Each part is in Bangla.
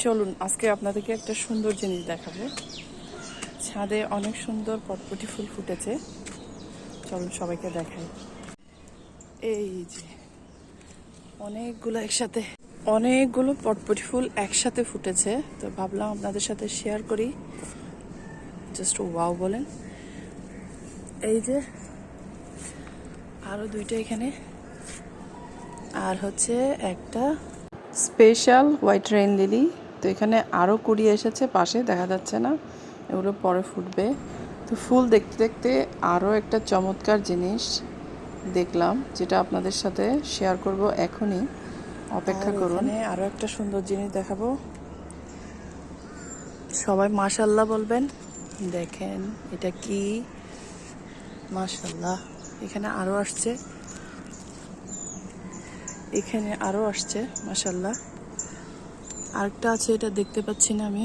চলুন আজকে আপনাদেরকে একটা সুন্দর জিনিস দেখাবো। ছাদে অনেক সুন্দর পটপটি ফুল ফুটেছে, চলুন সবাইকে দেখাই। এই যে অনেকগুলো পটপটি ফুল একসাথে ফুটেছে, তো ভাবলাম আপনাদের সাথে শেয়ার করি। জাস্ট ওয়াও বলেন। এই যে আরো দুইটা এখানে, আর হচ্ছে একটা স্পেশাল হোয়াইট রেইন লিলি। তো এখানে আরও কুড়ি এসেছে, পাশে দেখা যাচ্ছে না, এগুলো পরে ফুটবে। তো ফুল দেখতে দেখতে আরও একটা চমৎকার জিনিস দেখলাম, যেটা আপনাদের সাথে শেয়ার করব এখনই, অপেক্ষা করুন। আরও একটা সুন্দর জিনিস দেখাবো, সবাই মাশাল্লাহ বলবেন। দেখেন এটা কি, মাশাল্লাহ। এখানে আরও আসছে মাশাল্লাহ। আরেকটা আছে, এটা দেখতে পাচ্ছি না আমি।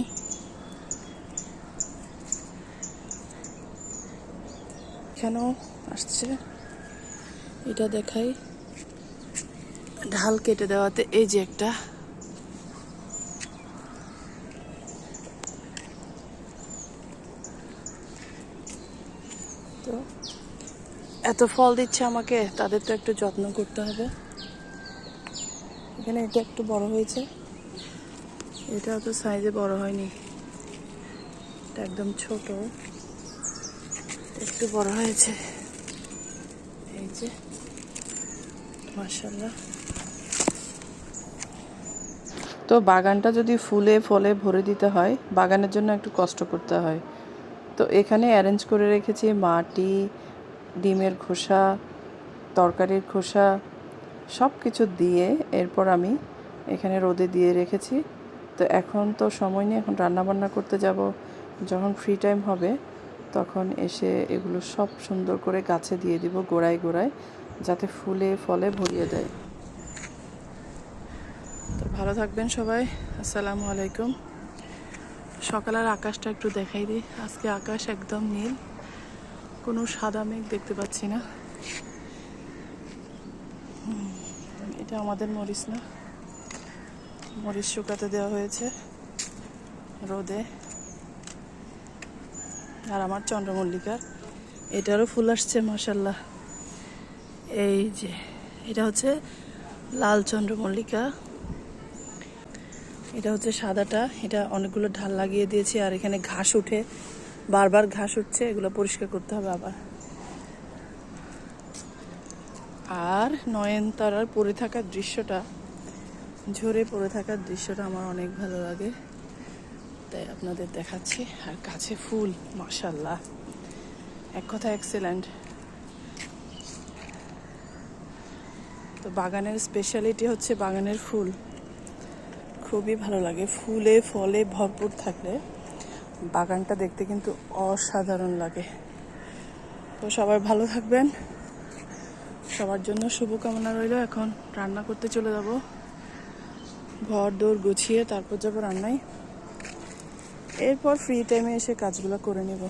এখানেও আসছে, এটা দেখাই। ঢাল কেটে দেওয়াতে এই যে একটা, তো এত ফল দিচ্ছে আমাকে, তাদের তো একটু যত্ন করতে হবে। এখানে এটা একটু বড় হয়েছে, এটা তো সাইজে বড় হয়নি, এটা একদম ছোট, একটু বড় হয়েছে। এই যে মাশাআল্লাহ। তো বাগানটা যদি ফুলে ফলে ভরে দিতে হয়, বাগানের জন্য একটু কষ্ট করতে হয়। তো এখানে অ্যারেঞ্জ করে রেখেছি মাটি, ডিমের খোসা, তরকারির খোসা, সব কিছু দিয়ে এরপর আমি এখানে রোদে দিয়ে রেখেছি। তো এখন তো সময় নেই, এখন রান্নাবান্না করতে যাব। যখন ফ্রি টাইম হবে তখন এসে এগুলো সব সুন্দর করে গাছে দিয়ে দিব, গোড়ায় গোড়ায়, যাতে ফুলে ফলে ভরিয়ে দেয়। তো ভালো থাকবেন সবাই, আসসালামু আলাইকুম। সকালের আকাশটা একটু দেখাই দিই। আজকে আকাশ একদম নীল, কোনো সাদা মেঘ দেখতে পাচ্ছি না। এটা আমাদের মরিচ না, মরিচ শুকাতে দেওয়া হয়েছে রোদে। আর আমার চন্দ্রমল্লিকার এটারও ফুল আসছে মাশাল্লাহ। এই যে এটা হচ্ছে লাল চন্দ্রমল্লিকা, এটা হচ্ছে সাদাটা। এটা অনেকগুলো ঢাল লাগিয়ে দিয়েছি, আর এখানে ঘাস উঠে, বারবার ঘাস উঠছে, এগুলো পরিষ্কার করতে হবে আবার। আর নয়নতারার পড়ে থাকার দৃশ্যটা, ঝরে পড়ে থাকার দৃশ্যটা আমার অনেক ভালো লাগে, তাই আপনাদের দেখাচ্ছি। আর কাছে ফুল মাশাল্লাহ, এক কথা এক্সেলেন্ট। তো বাগানের স্পেশালিটি হচ্ছে বাগানের ফুল, খুবই ভালো লাগে। ফুলে ফলে ভরপুর থাকলে বাগানটা দেখতে কিন্তু অসাধারণ লাগে। তো সবাই ভালো থাকবেন, সবার জন্য শুভকামনা রইল। এখন রান্না করতে চলে যাব, ঘর দৌড় গুছিয়ে তারপর যাবো রান্নায়। এরপর ফ্রি টাইমে এসে কাজগুলো করে নেব।